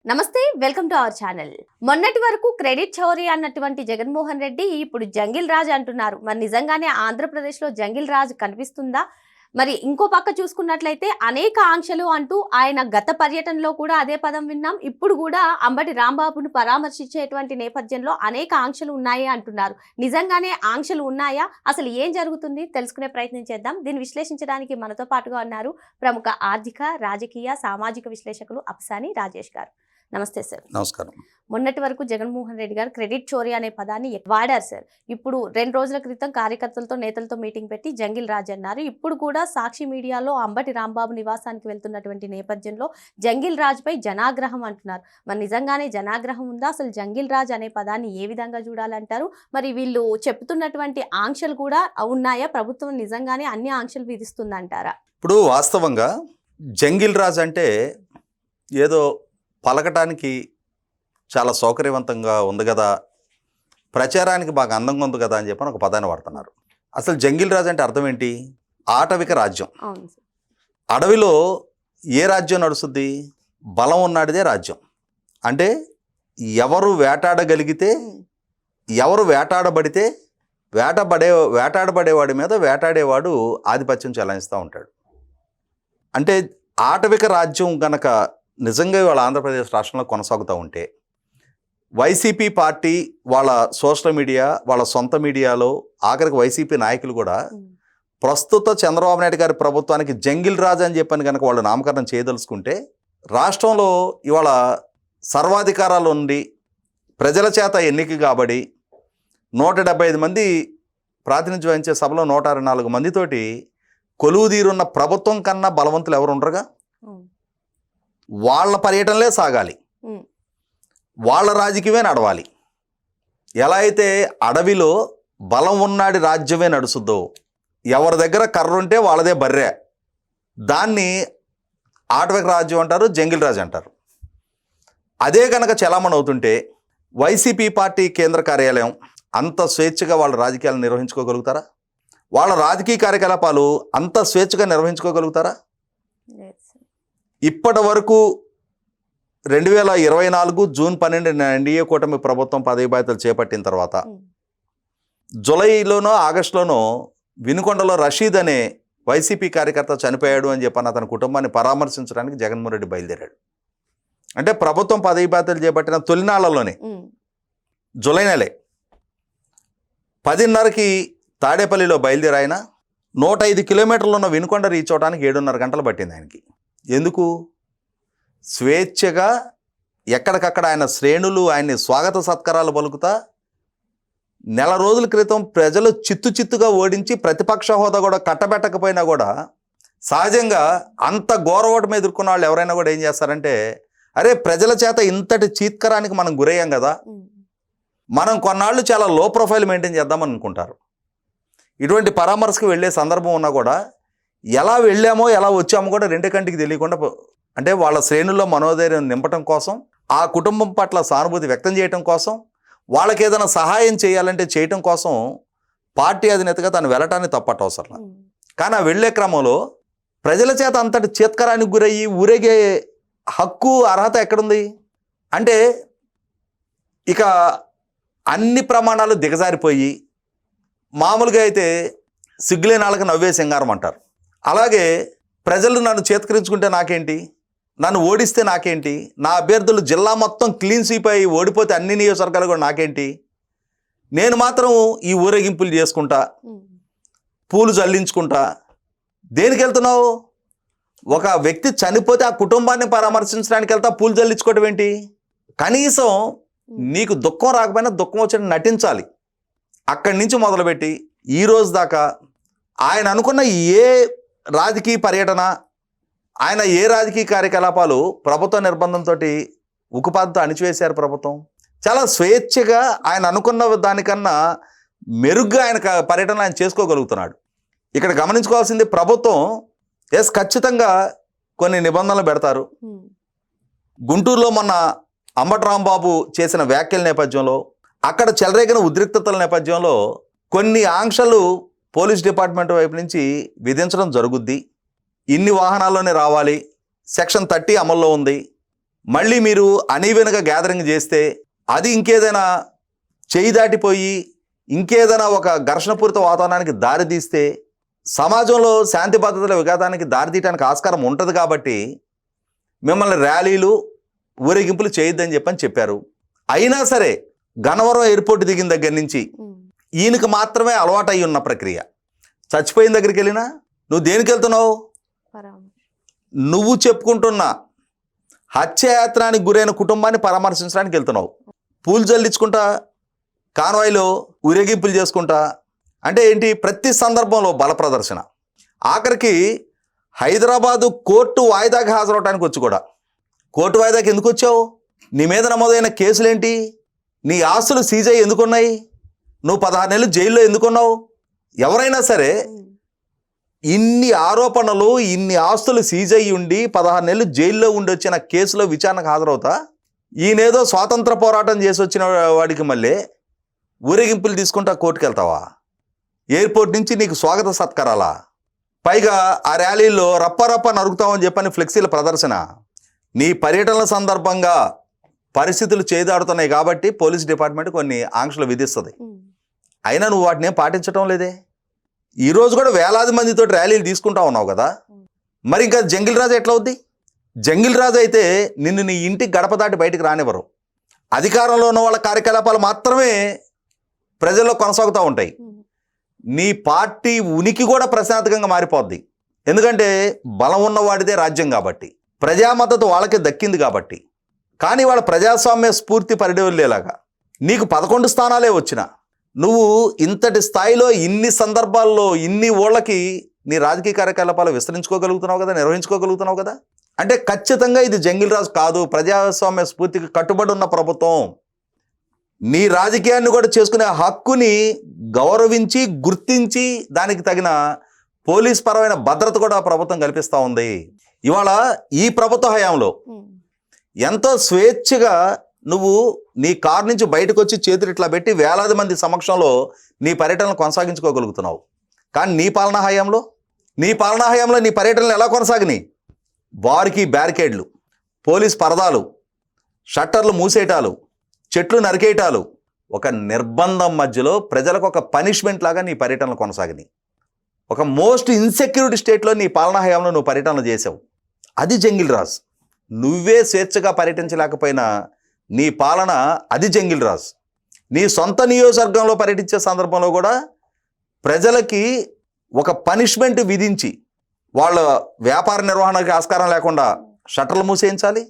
నమస్తే, welcome to our channel. మొన్నటి వరకు క్రెడిట్ చౌరీ అన్నటువంటి జగన్మోహన్ రెడ్డి ఇప్పుడు జంగిల్ రాజ్ అంటున్నారు. మరి నిజంగానే ఆంధ్రప్రదేశ్లో జంగిల్ రాజ్ కనిపిస్తుందా? మరి ఇంకో పక్క చూసుకున్నట్లయితే అనేక ఆంక్షలు అంటూ ఆయన గత పర్యటనలో కూడా అదే పదం విన్నాం. ఇప్పుడు కూడా అంబటి రాంబాబును పరామర్శించేటువంటి నేపథ్యంలో అనేక ఆంక్షలు ఉన్నాయి అంటున్నారు. నిజంగానే ఆంక్షలు ఉన్నాయా? అసలు ఏం జరుగుతుంది తెలుసుకునే ప్రయత్నం చేద్దాం. దీన్ని విశ్లేషించడానికి మనతో పాటుగా ఉన్నారు ప్రముఖ ఆర్థిక, రాజకీయ, సామాజిక విశ్లేషకులు అప్సాని రాజేష్ గారు. నమస్తే సార్. నమస్కారం. మొన్నటి వరకు జగన్మోహన్ రెడ్డి గారు క్రెడిట్ చోరీ అనే పదాన్ని వాడారు సార్. ఇప్పుడు 2 రోజుల క్రితం కార్యకర్తలతో, నేతలతో మీటింగ్ పెట్టి జంగిల్ రాజ్ అన్నారు. ఇప్పుడు కూడా సాక్షి మీడియాలో అంబటి రాంబాబు నివాసానికి వెళ్తున్నటువంటి నేపథ్యంలో జంగిల్ రాజ్ పై జనాగ్రహం అంటున్నారు. మరి నిజంగానే జనాగ్రహం ఉందా? అసలు జంగిల్ రాజ్ అనే పదాన్ని ఏ విధంగా చూడాలంటారు? మరి వీళ్ళు చెప్తున్నటువంటి ఆంక్షలు కూడా ఉన్నాయా? ప్రభుత్వం నిజంగానే అన్ని ఆంక్షలు విధిస్తుందంటారా? ఇప్పుడు వాస్తవంగా జంగిల్ రాజ్ అంటే ఏదో పలకటానికి చాలా సౌకర్యవంతంగా ఉంది కదా, ప్రచారానికి బాగా అందంగా ఉంది కదా అని చెప్పని ఒక పదాన్ని వాడుతున్నారు. అసలు జంగిల్ రాజ్ అంటే అర్థం ఏంటి? ఆటవిక రాజ్యం. అడవిలో ఏ రాజ్యం నడుస్తుంది? బలం ఉన్నాడిదే రాజ్యం. అంటే ఎవరు వేటాడగలిగితే, ఎవరు వేటాడబడితే వేటాడబడేవాడి మీద వేటాడేవాడు ఆధిపత్యం చెలాయిస్తూ ఉంటాడు. అంటే ఆటవిక రాజ్యం గనక నిజంగా వాళ్ళ ఆంధ్రప్రదేశ్ రాష్ట్రంలో కొనసాగుతూ ఉంటే, వైసీపీ పార్టీ వాళ్ళ సోషల్ మీడియా, వాళ్ళ సొంత మీడియాలో, ఆఖరికి వైసీపీ నాయకులు కూడా ప్రస్తుత చంద్రబాబు నాయుడు గారి ప్రభుత్వానికి జంగిల్ రాజ్ అని చెప్పని కనుక వాళ్ళు నామకరణం చేయదలుచుకుంటే, రాష్ట్రంలో ఇవాళ సర్వాధికారాలు ఉండి ప్రజల చేత ఎన్నిక కాబడి 175 మంది ప్రాతినిధ్యం వహించే సభలో 164 మందితోటి కొలువుదీరున్న ప్రభుత్వం కన్నా బలవంతులు ఎవరు ఉండరుగా. వాళ్ళ పర్యటనలే సాగాలి, వాళ్ళ రాజకీయమే నడవాలి. ఎలా అయితే అడవిలో బలం ఉన్నాడి రాజ్యమే నడుస్తుందో, ఎవరి దగ్గర కర్ర ఉంటే వాళ్ళదే బర్రె, దాన్ని ఆటవిక రాజ్యం అంటారు, జంగిల్ రాజ్ అంటారు. అదే కనుక చలామణి అవుతుంటే వైసీపీ పార్టీ కేంద్ర కార్యాలయం అంత స్వేచ్ఛగా వాళ్ళ రాజకీయాలను నిర్వహించుకోగలుగుతారా? వాళ్ళ రాజకీయ కార్యకలాపాలు అంత స్వేచ్ఛగా నిర్వహించుకోగలుగుతారా? ఇప్పటి వరకు 2024 జూన్ 12 ఎన్డీఏ కూటమి ప్రభుత్వం పదవి బాధ్యతలు చేపట్టిన తర్వాత జూలైలోనో ఆగస్టులోనో వినుకొండలో రషీద్ అనే వైసీపీ కార్యకర్త చనిపోయాడు అని చెప్పని అతని కుటుంబాన్ని పరామర్శించడానికి జగన్మోహన్ రెడ్డి బయలుదేరాడు. అంటే ప్రభుత్వం పదవి బాధ్యతలు చేపట్టిన తొలినాళ్లలోనే, జూలై నెలే 10:30కి తాడేపల్లిలో బయలుదేరి ఆయన 105 కిలోమీటర్లు ఉన్న వినుకొండ రీచ్ అవడానికి 7:30 గంటలు పట్టింది ఆయనకి. ఎందుకు? స్వేచ్ఛగా ఎక్కడికక్కడ ఆయన శ్రేణులు ఆయన్ని స్వాగత సత్కారాలు పలుకుతా, నెల రోజుల క్రితం ప్రజలు చిత్తుగా ఓడించి ప్రతిపక్ష హోదా కూడా కట్టబెట్టకపోయినా కూడా సహజంగా అంత ఘోరవటం ఎదుర్కొన్న వాళ్ళు ఎవరైనా కూడా ఏం చేస్తారంటే, అరే ప్రజల చేత ఇంతటి చీత్కరానికి మనం గురయ్యాం కదా, మనం కొన్నాళ్ళు చాలా లో ప్రొఫైల్ మెయింటైన్ చేద్దామని అనుకుంటారు. ఇటువంటి పరామర్శకు వెళ్ళే సందర్భం ఉన్నా కూడా ఎలా వెళ్ళామో ఎలా వచ్చామో కూడా రెండే కంటికి తెలియకుండా, అంటే వాళ్ళ శ్రేణుల్లో మనోధైర్యం నింపటం కోసం, ఆ కుటుంబం పట్ల సానుభూతి వ్యక్తం చేయటం కోసం, వాళ్ళకి ఏదైనా సహాయం చేయాలంటే చేయటం కోసం పార్టీ అధినేతగా తను వెళ్ళటాన్ని తప్పట అవసరం. కానీ ఆ వెళ్ళే క్రమంలో ప్రజల చేత అంతటి చేత్కరానికి గురయ్యి ఊరేగే హక్కు, అర్హత ఎక్కడుంది? అంటే ఇక అన్ని ప్రమాణాలు దిగజారిపోయి, మామూలుగా అయితే సిగ్గులేని వాళ్ళకి నవ్వే సింగారం అంటారు. అలాగే ప్రజలు నన్ను చేత్కరించుకుంటే నాకేంటి, నన్ను ఓడిస్తే నాకేంటి, నా అభ్యర్థులు జిల్లా మొత్తం క్లీన్ స్వీప్ అయి ఓడిపోతే అన్ని నియోజకవర్గాలు కూడా నాకేంటి, నేను మాత్రం ఈ ఊరేగింపులు చేసుకుంటా, పూలు చల్లించుకుంటా. దేనికి వెళ్తున్నావు? ఒక వ్యక్తి చనిపోతే ఆ కుటుంబాన్ని పరామర్శించడానికి వెళ్తా, పూలు చల్లించుకోవటం ఏంటి? కనీసం నీకు దుఃఖం రాకపోయినా దుఃఖం వచ్చి నటించాలి. అక్కడి నుంచి మొదలుపెట్టి ఈ రోజు దాకా ఆయన అనుకున్న ఏ రాజకీయ పర్యటన, ఆయన ఏ రాజకీయ కార్యకలాపాలు ప్రభుత్వ నిర్బంధంతో ఉక్కుపాదంతో అణిచివేశారు. ప్రభుత్వం చాలా స్వేచ్ఛగా ఆయన అనుకున్న దానికన్నా మెరుగ్గా ఆయన పర్యటన ఆయన చేసుకోగలుగుతున్నాడు. ఇక్కడ గమనించుకోవాల్సింది, ప్రభుత్వం ఖచ్చితంగా కొన్ని నిబంధనలు పెడతారు. గుంటూరులో మొన్న అంబటి రాంబాబు చేసిన వ్యాఖ్యల నేపథ్యంలో, అక్కడ చెలరేగిన ఉద్రిక్తతల నేపథ్యంలో కొన్ని ఆంక్షలు పోలీస్ డిపార్ట్మెంట్ వైపు నుంచి విధించడం జరుగుద్ది. ఇన్ని వాహనాల్లోనే రావాలి, సెక్షన్ 30 అమల్లో ఉంది, మళ్ళీ మీరు అనీవెన్గా గ్యాదరింగ్ చేస్తే అది ఇంకేదైనా చేయి దాటిపోయి ఇంకేదైనా ఒక ఘర్షణపూరిత వాతావరణానికి దారితీస్తే సమాజంలో శాంతి భద్రతల విఘాతానికి దారితీయడానికి ఆస్కారం ఉంటుంది కాబట్టి మిమ్మల్ని ర్యాలీలు ఊరేగింపులు చేయొద్దని చెప్పారు. అయినా సరే గన్నవరం ఎయిర్పోర్ట్ దిగిన దగ్గర నుంచి ఈయనకి మాత్రమే అలవాటు అయి ఉన్న ప్రక్రియ. చచ్చిపోయిన దగ్గరికి వెళ్ళినా నువ్వు దేనికి వెళ్తున్నావు? నువ్వు చెప్పుకుంటున్న హత్యాయాత్రానికి గురైన కుటుంబాన్ని పరామర్శించడానికి వెళ్తున్నావు. పూలు జల్లించుకుంటా, కాన్వాయ్లో ఊరేగింపులు చేసుకుంటా, అంటే ఏంటి? ప్రతి సందర్భంలో బల ప్రదర్శన. ఆఖరికి హైదరాబాదు కోర్టు వాయిదాకి హాజరవడానికి వచ్చి కూడా, కోర్టు వాయిదాకి ఎందుకు వచ్చావు? నీ మీద నమోదైన కేసులేంటి? నీ ఆస్తులు సీజ్ అయ్యి ఎందుకున్నాయి? నువ్వు 16 నెలలు జైల్లో ఎందుకున్నావు? ఎవరైనా సరే ఇన్ని ఆరోపణలు, ఇన్ని ఆస్తులు సీజ్ అయ్యి ఉండి 16 నెలలు జైల్లో ఉండి వచ్చిన కేసులో విచారణకు హాజరవుతా, ఈయనేదో స్వాతంత్ర పోరాటం చేసి వచ్చిన వాడికి మళ్ళీ ఊరేగింపులు తీసుకుంటా కోర్టుకు వెళ్తావా? ఎయిర్పోర్ట్ నుంచి నీకు స్వాగత సత్కారాలా? పైగా ఆ ర్యాలీల్లో రప్ప నరుకుతామని చెప్పని ఫ్లెక్సీల ప్రదర్శన. నీ పర్యటనల సందర్భంగా పరిస్థితులు చేదాడుతున్నాయి కాబట్టి పోలీస్ డిపార్ట్మెంట్ కొన్ని ఆంక్షలు విధిస్తుంది. అయినా నువ్వు వాటిని ఏం పాటించడం లేదే. ఈరోజు కూడా వేలాది మందితో ర్యాలీలు తీసుకుంటా ఉన్నావు కదా, మరి ఇంకా జంగిల్ రాజు ఎట్లా అవుద్ది? జంగిల్ రాజు అయితే నిన్ను నీ ఇంటికి గడప దాటి బయటికి రానివ్వరు. అధికారంలో ఉన్న వాళ్ళ కార్యకలాపాలు మాత్రమే ప్రజల్లో కొనసాగుతూ ఉంటాయి. నీ పార్టీ ఉనికి కూడా ప్రశాంతకంగా మారిపోద్ది. ఎందుకంటే బలం ఉన్నవాడిదే రాజ్యం కాబట్టి, ప్రజా మద్దతు వాళ్ళకే దక్కింది కాబట్టి. కానీ వాళ్ళ ప్రజాస్వామ్య స్ఫూర్తి పరిడవల్లేలాగా నీకు 11 స్థానాలే వచ్చినా నువ్వు ఇంతటి స్థాయిలో ఇన్ని సందర్భాల్లో ఇన్ని ఓళ్ళకి నీ రాజకీయ కార్యకలాపాలు విస్తరించుకోగలుగుతున్నావు కదా, నిర్వహించుకోగలుగుతున్నావు కదా. అంటే ఖచ్చితంగా ఇది జంగిల్ రాజు కాదు, ప్రజాస్వామ్య స్ఫూర్తికి కట్టుబడి ఉన్న ప్రభుత్వం. నీ రాజకీయాన్ని కూడా చేసుకునే హక్కుని గౌరవించి గుర్తించి దానికి తగిన పోలీస్ పరమైన భద్రత కూడా ప్రభుత్వం కల్పిస్తూ ఉంది. ఇవాళ ఈ ప్రభుత్వ హయాంలో ఎంతో స్వేచ్ఛగా నువ్వు నీ కారు నుంచి బయటకు వచ్చి చేతులు ఇట్లా పెట్టి వేలాది మంది సమక్షంలో నీ పర్యటనలు కొనసాగించుకోగలుగుతున్నావు. కానీ నీ పాలనా హయాంలో నీ పర్యటనలు ఎలా కొనసాగినాయి? వారికి బ్యారికేడ్లు, పోలీస్ పరదాలు, షట్టర్లు మూసేయటాలు, చెట్లు నరికేయటాలు, ఒక నిర్బంధం మధ్యలో ప్రజలకు ఒక పనిష్మెంట్ లాగా నీ పర్యటనలు కొనసాగినాయి. ఒక మోస్ట్ ఇన్సెక్యూరిటీ స్టేట్లో నీ పాలనా హయాంలో నువ్వు పర్యటనలు చేసావు. అది జంగిల్ రాజ్. నువ్వే స్వేచ్ఛగా పర్యటించలేకపోయినా నీ పాలన అది జంగిల్ రాజ్. నీ సొంత నియోజకవర్గంలో పర్యటించే సందర్భంలో కూడా ప్రజలకి ఒక పనిష్మెంట్ విధించి వాళ్ళ వ్యాపార నిర్వహణకి ఆస్కారం లేకుండా షట్టర్లు మూసేయించాలి,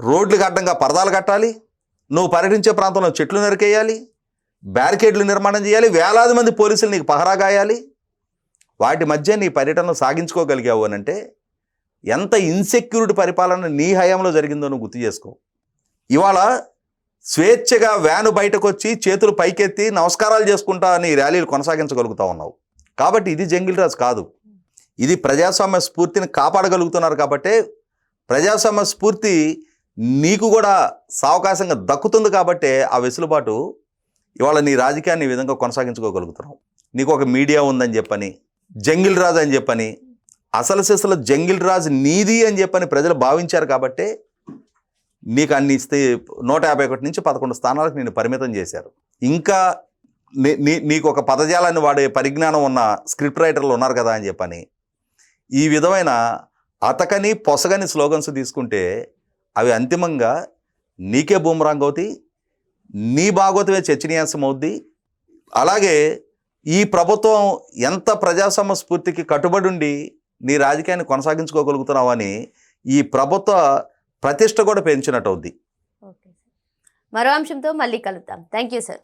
రోడ్లకు అడ్డంగా పరదాలు కట్టాలి, నువ్వు పర్యటించే ప్రాంతంలో చెట్లు నరికేయాలి, బ్యారికేడ్లు నిర్మాణం చేయాలి, వేలాది మంది పోలీసులు నీకు పహరా గాయాలి. వాటి మధ్య నీ పర్యటనలు సాగించుకోగలిగావు అని అంటే ఎంత ఇన్సెక్యూరిటీ పరిపాలన నీ హయాంలో జరిగిందో నువ్వు గుర్తు చేసుకో. ఇవాళ స్వేచ్ఛగా వ్యాను బయటకు వచ్చి చేతులు పైకెత్తి నమస్కారాలు చేసుకుంటా నీ ర్యాలీలు కొనసాగించగలుగుతా ఉన్నావు. కాబట్టి ఇది జంగిల్ రాజ్ కాదు, ఇది ప్రజాస్వామ్య స్ఫూర్తిని కాపాడగలుగుతున్నారు. కాబట్టి ప్రజాస్వామ్య స్ఫూర్తి నీకు కూడా సావకాశంగా దక్కుతుంది. కాబట్టి ఆ వెసులుబాటు ఇవాళ నీ రాజకీయాన్ని ఈ విధంగా కొనసాగించుకోగలుగుతున్నావు. నీకు ఒక మీడియా ఉందని చెప్పని, జంగిల్ రాజ్ అని చెప్పని, అసలు సిసలు జంగిల్ రాజ్ నీది అని చెప్పని ప్రజలు భావించారు. కాబట్టి నీకు అన్ని 151 నుంచి 11 స్థానాలకు నేను పరిమితం చేశారు. ఇంకా నీకు ఒక పదజాలాన్ని వాడే పరిజ్ఞానం ఉన్న స్క్రిప్ట్ రైటర్లు ఉన్నారు కదా అని చెప్పని ఈ విధమైన అతకని పొసగని స్లోగన్స్ తీసుకుంటే అవి అంతిమంగా నీకే బూమరాంగ్ అవుతాయి, నీ భాగోతమే చర్చనీయాంశం అవుద్ది. అలాగే ఈ ప్రభుత్వం ఎంత ప్రజాస్వామ్య స్ఫూర్తికి కట్టుబడి ఉండి నీ రాజకీయాన్ని కొనసాగించుకోగలుగుతున్నావు అని ఈ ప్రభుత్వ ప్రతిష్ట కూడా పెంచినట్టు అవుద్ది. మరో అంశంతో మళ్ళీ కలుద్దాం. Thank you sir.